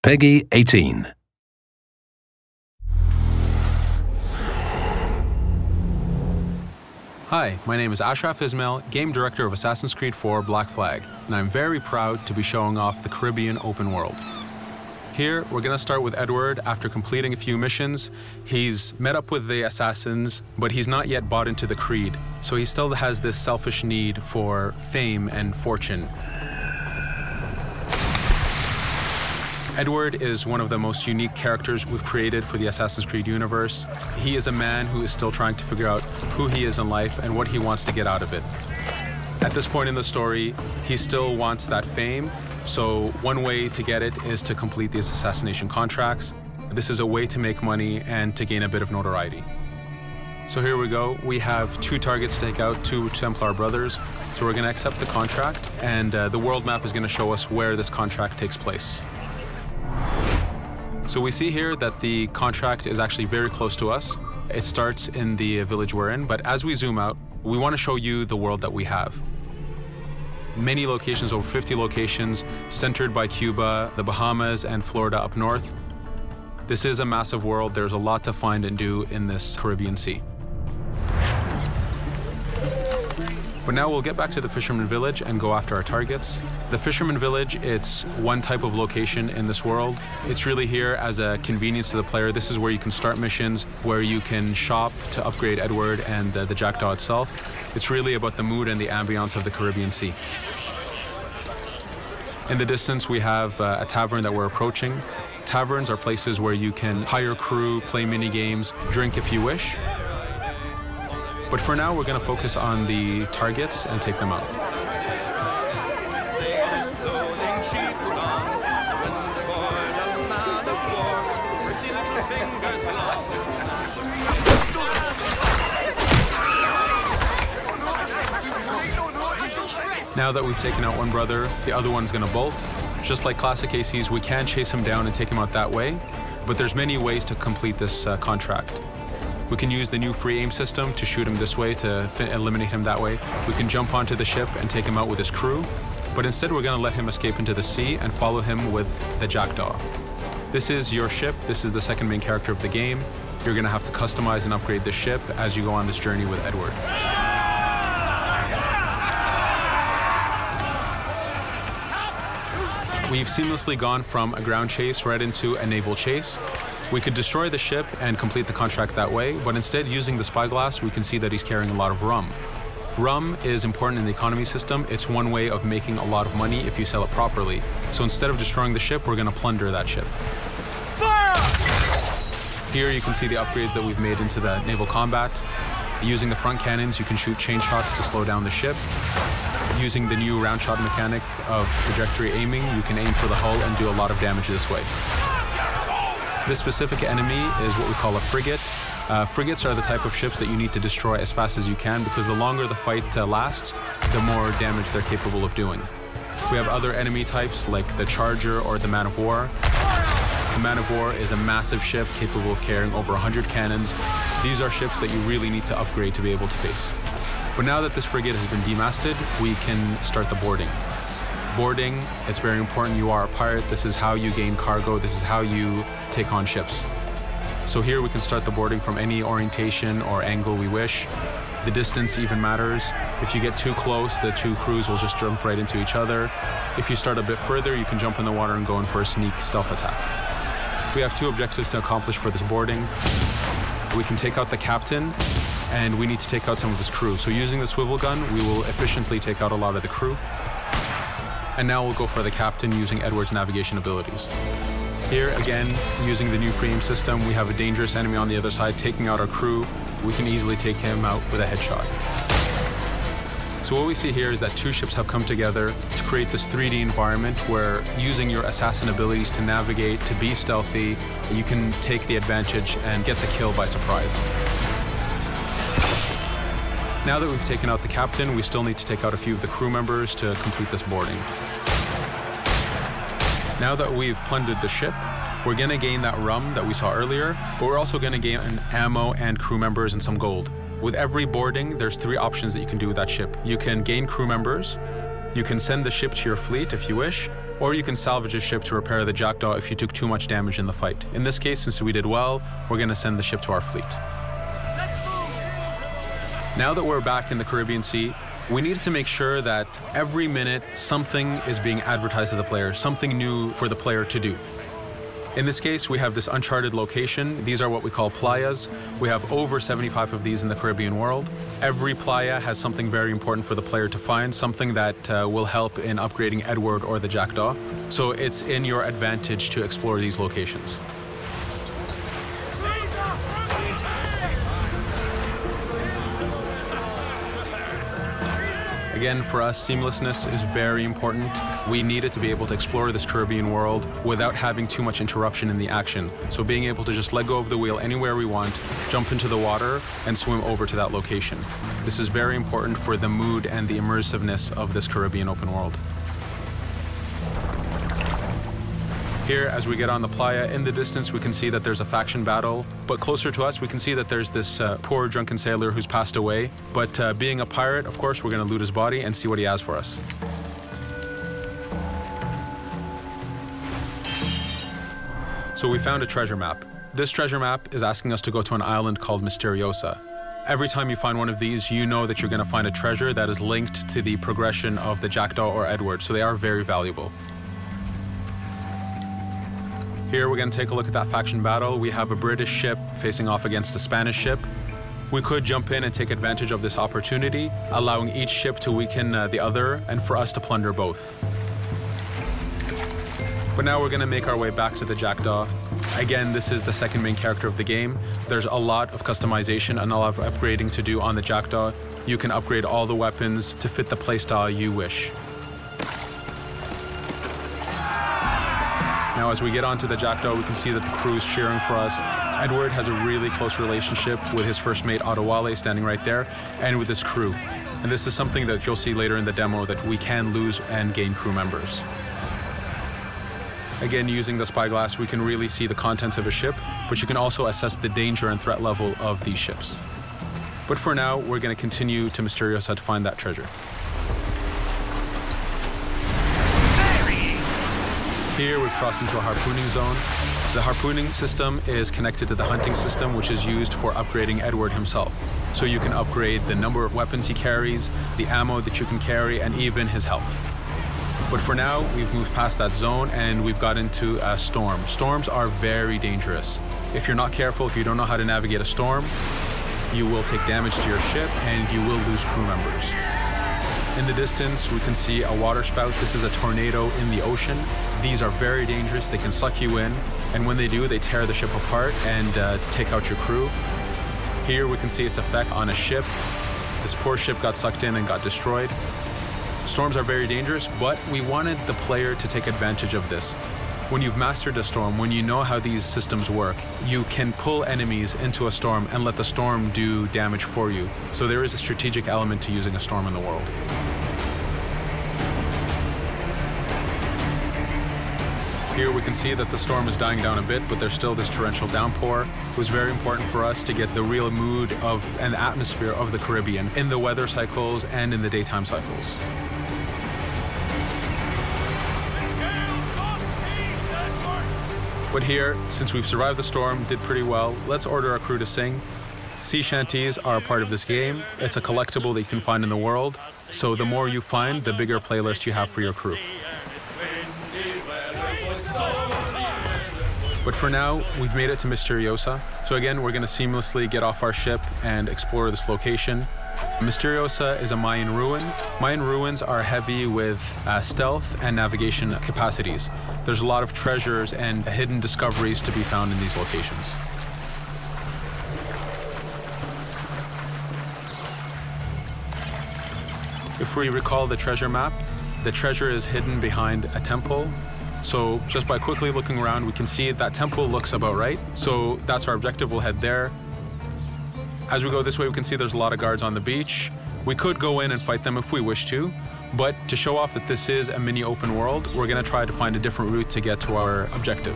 Peggy 18. Hi, my name is Ashraf Ismail, Game Director of Assassin's Creed 4 Black Flag, and I'm very proud to be showing off the Caribbean open world. Here, we're going to start with Edward. After completing a few missions, he's met up with the assassins, but he's not yet bought into the creed, so he still has this selfish need for fame and fortune. Edward is one of the most unique characters we've created for the Assassin's Creed universe. He is a man who is still trying to figure out who he is in life and what he wants to get out of it. At this point in the story, he still wants that fame, so one way to get it is to complete these assassination contracts. This is a way to make money and to gain a bit of notoriety. So here we go. We have 2 targets to take out, 2 Templar brothers. So we're going to accept the contract, and the world map is going to show us where this contract takes place. So we see here that the contract is actually very close to us. It starts in the village we're in, but as we zoom out, we want to show you the world that we have. Many locations, over 50 locations, centered by Cuba, the Bahamas, and Florida up north. This is a massive world. There's a lot to find and do in this Caribbean Sea. But now we'll get back to the Fisherman Village and go after our targets. The Fisherman Village, it's one type of location in this world. It's really here as a convenience to the player. This is where you can start missions, where you can shop to upgrade Edward and the Jackdaw itself. It's really about the mood and the ambiance of the Caribbean Sea. In the distance, we have a tavern that we're approaching. Taverns are places where you can hire crew, play mini games, drink if you wish. But for now, we're going to focus on the targets and take them out. Now that we've taken out one brother, the other one's going to bolt. Just like classic ACs, we can chase him down and take him out that way, but there's many ways to complete this contract. We can use the new free aim system to shoot him this way, to eliminate him that way. We can jump onto the ship and take him out with his crew, but instead we're going to let him escape into the sea and follow him with the Jackdaw. This is your ship. This is the second main character of the game. You're going to have to customize and upgrade the ship as you go on this journey with Edward. We've seamlessly gone from a ground chase right into a naval chase. We could destroy the ship and complete the contract that way, but instead, using the spyglass, we can see that he's carrying a lot of rum. Rum is important in the economy system. It's one way of making a lot of money if you sell it properly. So instead of destroying the ship, we're going to plunder that ship. Fire! Here you can see the upgrades that we've made into the naval combat. Using the front cannons, you can shoot chain shots to slow down the ship. Using the new round shot mechanic of trajectory aiming, you can aim for the hull and do a lot of damage this way. This specific enemy is what we call a frigate. Frigates are the type of ships that you need to destroy as fast as you can, because the longer the fight lasts, the more damage they're capable of doing. We have other enemy types like the Charger or the Man of War. The Man of War is a massive ship capable of carrying over 100 cannons. These are ships that you really need to upgrade to be able to face. But now that this frigate has been demasted, we can start the boarding. Boarding, it's very important. You are a pirate. This is how you gain cargo. This is how you take on ships. So here we can start the boarding from any orientation or angle we wish. The distance even matters. If you get too close, the 2 crews will just jump right into each other. If you start a bit further, you can jump in the water and go in for a sneak stealth attack. We have 2 objectives to accomplish for this boarding. We can take out the captain, and we need to take out some of his crew. So using the swivel gun, we will efficiently take out a lot of the crew. And now we'll go for the captain using Edward's navigation abilities. Here, again, using the new free aim system, we have a dangerous enemy on the other side taking out our crew. We can easily take him out with a headshot. So what we see here is that 2 ships have come together to create this 3D environment where, using your assassin abilities to navigate, to be stealthy, you can take the advantage and get the kill by surprise. Now that we've taken out the captain, we still need to take out a few of the crew members to complete this boarding. Now that we've plundered the ship, we're going to gain that rum that we saw earlier, but we're also going to gain ammo and crew members and some gold. With every boarding, there's 3 options that you can do with that ship. You can gain crew members, you can send the ship to your fleet if you wish, or you can salvage a ship to repair the Jackdaw if you took too much damage in the fight. In this case, since we did well, we're going to send the ship to our fleet. Now that we're back in the Caribbean Sea, we needed to make sure that every minute something is being advertised to the player, something new for the player to do. In this case, we have this uncharted location. These are what we call playas. We have over 75 of these in the Caribbean world. Every playa has something very important for the player to find, something that will help in upgrading Edward or the Jackdaw. So it's in your advantage to explore these locations. Again, for us, seamlessness is very important. We needed to be able to explore this Caribbean world without having too much interruption in the action. So being able to just let go of the wheel anywhere we want, jump into the water, and swim over to that location. This is very important for the mood and the immersiveness of this Caribbean open world. Here, as we get on the playa, in the distance we can see that there's a faction battle, but closer to us we can see that there's this poor drunken sailor who's passed away. But being a pirate, of course, we're going to loot his body and see what he has for us. So we found a treasure map. This treasure map is asking us to go to an island called Misteriosa. Every time you find one of these, you know that you're going to find a treasure that is linked to the progression of the Jackdaw or Edward, so they are very valuable. Here we're going to take a look at that faction battle. We have a British ship facing off against a Spanish ship. We could jump in and take advantage of this opportunity, allowing each ship to weaken the other and for us to plunder both. But now we're going to make our way back to the Jackdaw. Again, this is the second main character of the game. There's a lot of customization and a lot of upgrading to do on the Jackdaw. You can upgrade all the weapons to fit the playstyle you wish. Now, as we get onto the Jackdaw, we can see that the crew is cheering for us. Edward has a really close relationship with his first mate, Adewale, standing right there, and with his crew. And this is something that you'll see later in the demo, that we can lose and gain crew members. Again, using the spyglass, we can really see the contents of a ship, but you can also assess the danger and threat level of these ships. But for now, we're going to continue to Misteriosa to find that treasure. Here we've crossed into a harpooning zone. The harpooning system is connected to the hunting system, which is used for upgrading Edward himself. So you can upgrade the number of weapons he carries, the ammo that you can carry, and even his health. But for now, we've moved past that zone and we've got into a storm. Storms are very dangerous. If you're not careful, if you don't know how to navigate a storm, you will take damage to your ship and you will lose crew members. In the distance, we can see a water spout. This is a tornado in the ocean. These are very dangerous. They can suck you in, and when they do, they tear the ship apart and take out your crew. Here we can see its effect on a ship. This poor ship got sucked in and got destroyed. Storms are very dangerous, but we wanted the player to take advantage of this. When you've mastered a storm, when you know how these systems work, you can pull enemies into a storm and let the storm do damage for you. So there is a strategic element to using a storm in the world. Here we can see that the storm is dying down a bit, but there's still this torrential downpour. It was very important for us to get the real mood of and the atmosphere of the Caribbean in the weather cycles and in the daytime cycles. But here, since we've survived the storm, did pretty well, let's order our crew to sing. Sea shanties are a part of this game. It's a collectible that you can find in the world. So the more you find, the bigger playlist you have for your crew. But for now, we've made it to Misteriosa. So again, we're going to seamlessly get off our ship and explore this location. Misteriosa is a Mayan ruin. Mayan ruins are heavy with stealth and navigation capacities. There's a lot of treasures and hidden discoveries to be found in these locations. If we recall the treasure map, the treasure is hidden behind a temple. So just by quickly looking around, we can see that temple looks about right. So that's our objective, we'll head there. As we go this way, we can see there's a lot of guards on the beach. We could go in and fight them if we wish to, but to show off that this is a mini open world, we're gonna try to find a different route to get to our objective.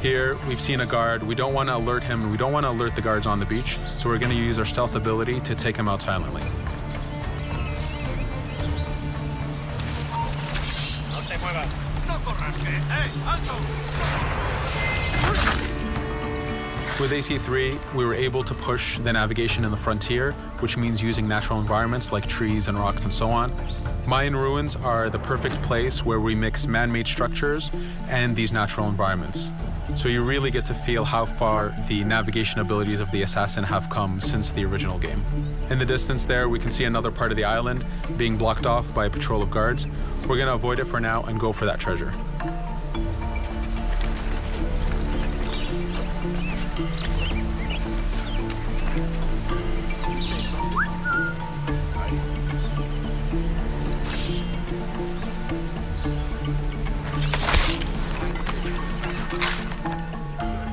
Here, we've seen a guard. We don't wanna alert him, and we don't wanna alert the guards on the beach, so we're gonna use our stealth ability to take him out silently. No te muevas. With AC3, we were able to push the navigation in the frontier, which means using natural environments like trees and rocks and so on. Mayan ruins are the perfect place where we mix man-made structures and these natural environments. So you really get to feel how far the navigation abilities of the assassin have come since the original game. In the distance there, we can see another part of the island being blocked off by a patrol of guards. We're going to avoid it for now and go for that treasure.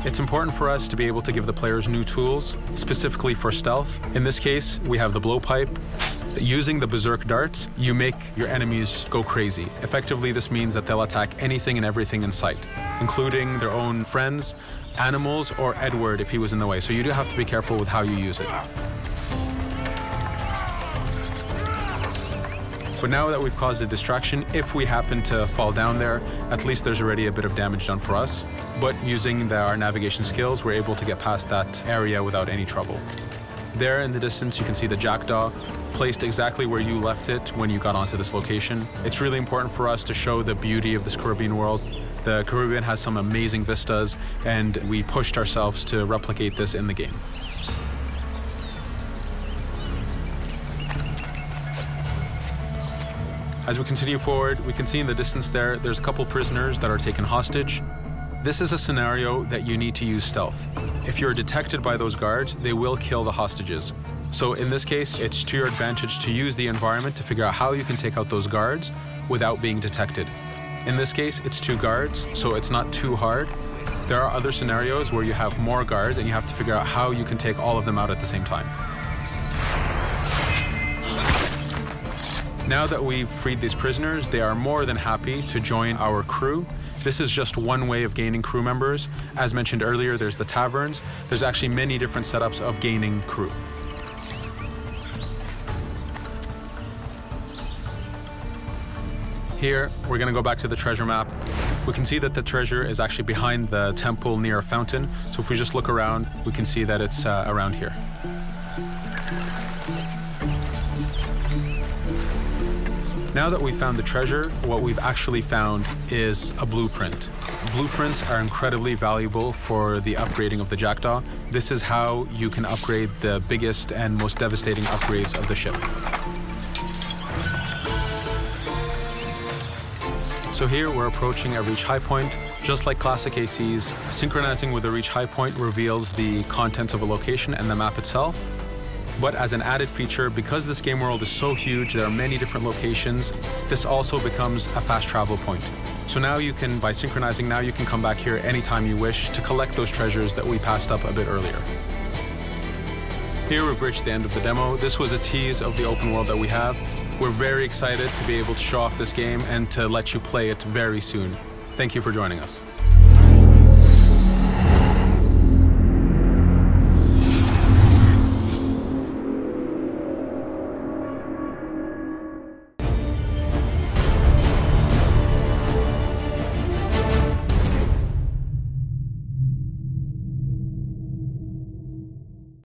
It's important for us to be able to give the players new tools, specifically for stealth. In this case, we have the blowpipe. Using the berserk darts, you make your enemies go crazy. Effectively, this means that they'll attack anything and everything in sight, including their own friends, animals, or Edward if he was in the way. So you do have to be careful with how you use it. But now that we've caused a distraction, if we happen to fall down there, at least there's already a bit of damage done for us. But using our navigation skills, we're able to get past that area without any trouble. There in the distance, you can see the jackdaw placed exactly where you left it when you got onto this location. It's really important for us to show the beauty of this Caribbean world. The Caribbean has some amazing vistas, and we pushed ourselves to replicate this in the game. As we continue forward, we can see in the distance there's a couple prisoners that are taken hostage. This is a scenario that you need to use stealth. If you're detected by those guards, they will kill the hostages. So in this case, it's to your advantage to use the environment to figure out how you can take out those guards without being detected. In this case, it's 2 guards, so it's not too hard. There are other scenarios where you have more guards and you have to figure out how you can take all of them out at the same time. Now that we've freed these prisoners, they are more than happy to join our crew. This is just one way of gaining crew members. As mentioned earlier, there's the taverns. There's actually many different setups of gaining crew. Here, we're going to go back to the treasure map. We can see that the treasure is actually behind the temple near a fountain. So if we just look around, we can see that it's around here. Now that we've found the treasure, what we've actually found is a blueprint. Blueprints are incredibly valuable for the upgrading of the jackdaw. This is how you can upgrade the biggest and most devastating upgrades of the ship. So here we're approaching a reach high point. Just like classic ACs, synchronizing with a reach high point reveals the contents of a location and the map itself. But as an added feature, because this game world is so huge, there are many different locations, this also becomes a fast travel point. So now you can, by synchronizing, now you can come back here anytime you wish to collect those treasures that we passed up a bit earlier. Here we've reached the end of the demo. This was a tease of the open world that we have. We're very excited to be able to show off this game and to let you play it very soon. Thank you for joining us.